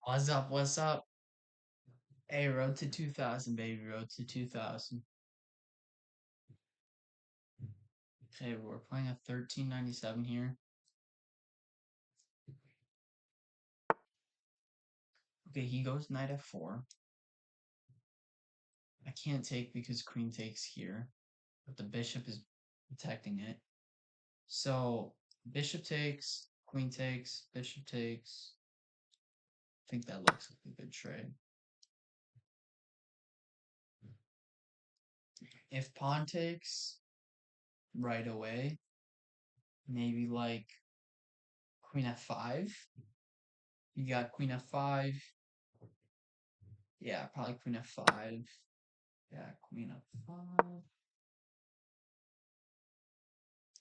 What's up? What's up? Hey, road to 2000, baby. Road to 2000. Okay, we're playing a 1397 here. Okay, he goes knight f4. I can't take because queen takes here, but the bishop is protecting it. So, bishop takes, queen takes, bishop takes. I think that looks like a good trade. If pawn takes right away, maybe like queen f5. You got queen f5. Yeah, probably queen f5. Yeah, queen f5.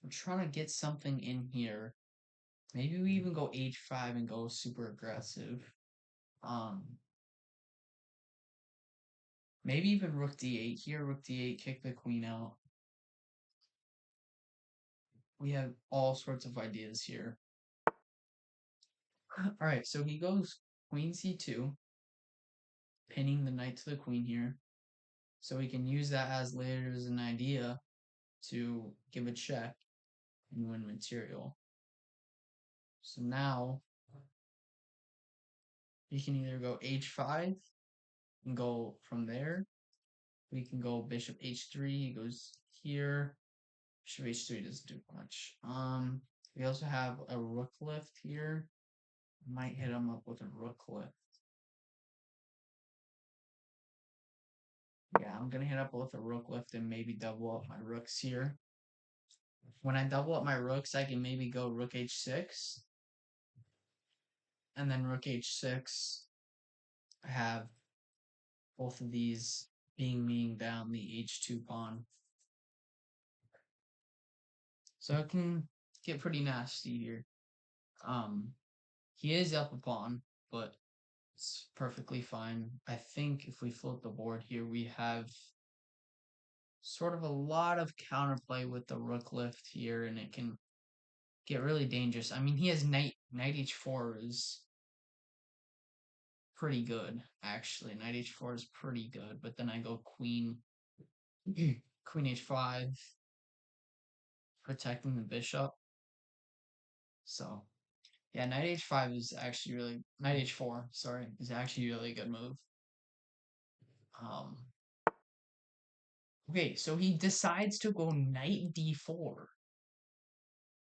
I'm trying to get something in here. Maybe we even go h5 and go super aggressive. Um, Maybe even rook d8 here. Rook d8, kick the queen out. We have all sorts of ideas here. All right, so he goes queen c2, pinning the knight to the queen here. So we can use that as later as an idea to give a check and win material. So now we can either go h5 and go from there. We can go bishop h3. He goes here. Bishop h3 doesn't do much. We also have a rook lift here. Might hit him up with a rook lift. Yeah, I'm gonna hit up with a rook lift and maybe double up my rooks here. When I double up my rooks, I can maybe go rook h6. And then rook h6. I have both of these being down the h2 pawn. So it can get pretty nasty here. He is up a pawn, but it's perfectly fine. I think if we flip the board here, we have sort of a lot of counterplay with the rook lift here, and it can get really dangerous. I mean, he has knight h4 is pretty good, actually. Knight h4 is pretty good, but then I go queen queen h5, protecting the bishop. So yeah, knight h5 is actually really knight h4, sorry, is actually really a good move. Okay, so he decides to go knight d4.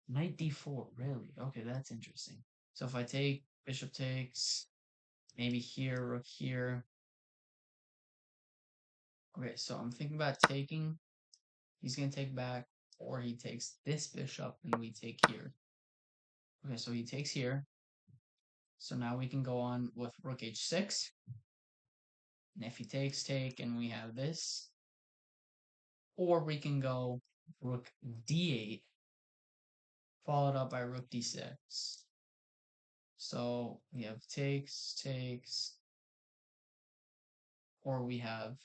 Knight d4, really? Okay, that's interesting. So if I take, bishop takes, maybe here, rook here. Okay, so I'm thinking about taking. He's going to take back, or he takes this bishop, and we take here. Okay, so he takes here. So now we can go on with rook h6. And if he takes, take, and we have this. Or we can go rook d8, followed up by rook d6. So we have takes, takes, or we have,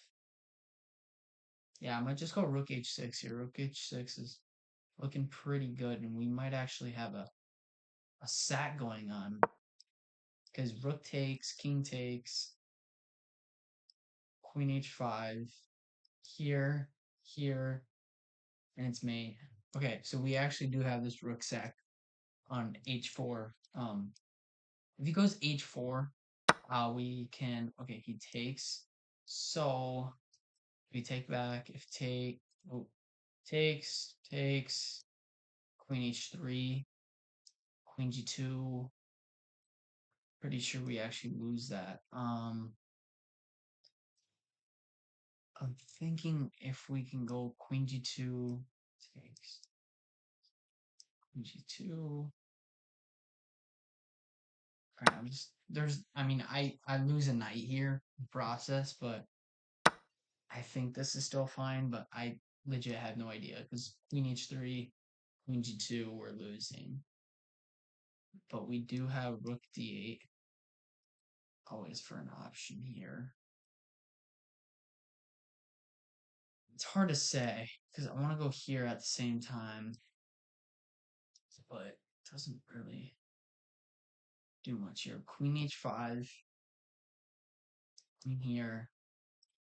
yeah, I might just go rook h6 here. Rook h6 is looking pretty good, and we might actually have a sat going on. Because rook takes, king takes, queen h5, here, here, and it's mate. Okay, so we actually do have this rook sack on h4. If he goes h4, we can, okay, he takes. So we take back, if take, oh, takes, takes, queen h3, queen g2. Pretty sure we actually lose that. I'm thinking if we can go queen g2, takes, queen g2. Alright, I'm just, I mean, I lose a knight here in process, but I think this is still fine, but I legit have no idea because queen h3, queen g2, we're losing. But we do have rook d8 always for an option here. It's hard to say because I want to go here at the same time, but it doesn't really do much here. Queen h5. queen here.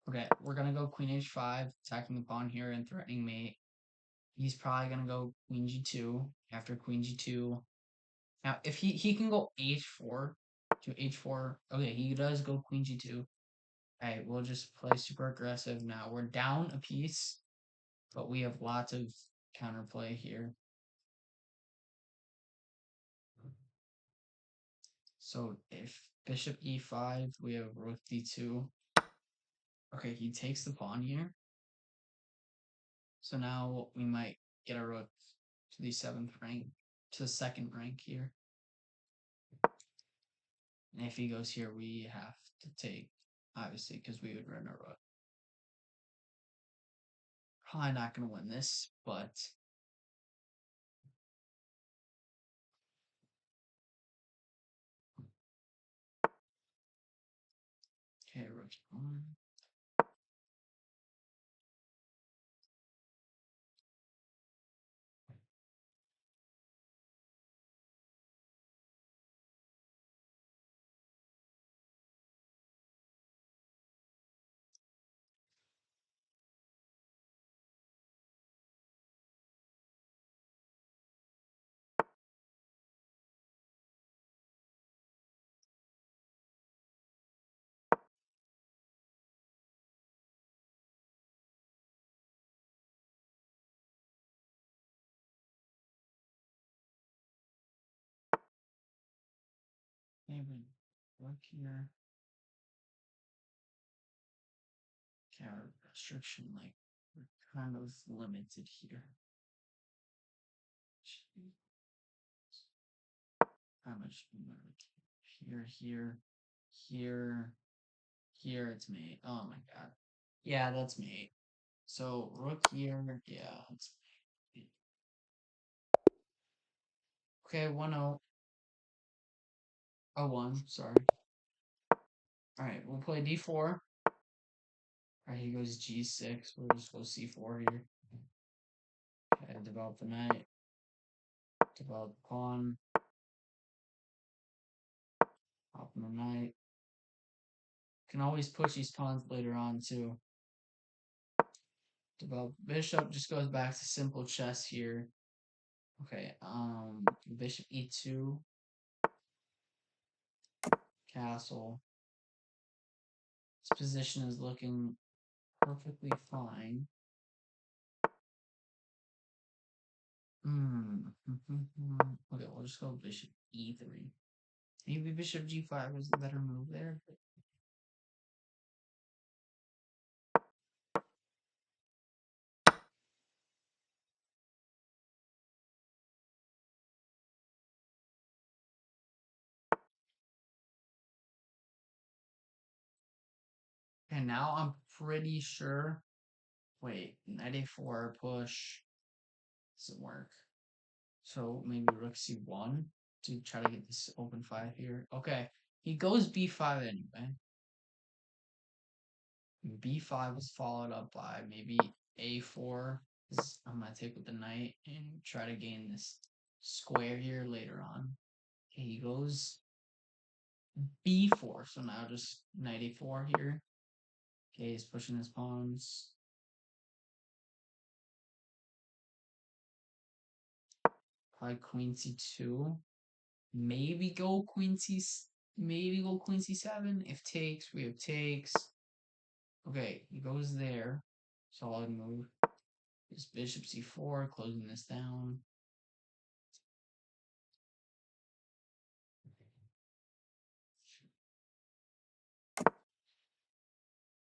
Okay, we're gonna go queen h5, attacking the pawn here and threatening mate. He's probably gonna go queen g2 after queen g2. Now, if he can go h4 to h4, okay, he does go queen g2. All right, we'll just play super aggressive now. We're down a piece, but we have lots of counterplay here. So if bishop e5, we have rook d2. Okay, he takes the pawn here. So now we might get a rook to the 7th rank, to the 2nd rank here. And if he goes here, we have to take, obviously, because we would run a rook. Probably not going to win this, but okay, rook on. Maybe rook here. Okay, our restriction, like, we're kind of limited here. How much here, here, it's mate. Oh my god. Yeah, that's mate. So rook here, yeah, it's mate. Okay, 1-0. Oh, 1, sorry. Alright, we'll play d4. Alright, he goes g6. We'll just go c4 here. Okay, develop the knight. Develop the pawn. Hop on the knight. Can always push these pawns later on too. Develop bishop, just goes back to simple chess here. Okay, bishop e2. Castle. This position is looking perfectly fine. Okay, we'll just go bishop e3. Maybe bishop g5 is the better move there. And now I'm pretty sure. Wait, knight a4 push doesn't work. So maybe rook c1 to try to get this open 5 here. Okay, he goes b5 anyway. b5 is followed up by maybe a4. I'm gonna take with the knight and try to gain this square here later on. Okay, he goes b4. So now just knight a4 here. Okay, he's pushing his pawns. Probably queen c2. Maybe go queen c7. If takes, we have takes. Okay, he goes there. Solid move. Just bishop c4, closing this down.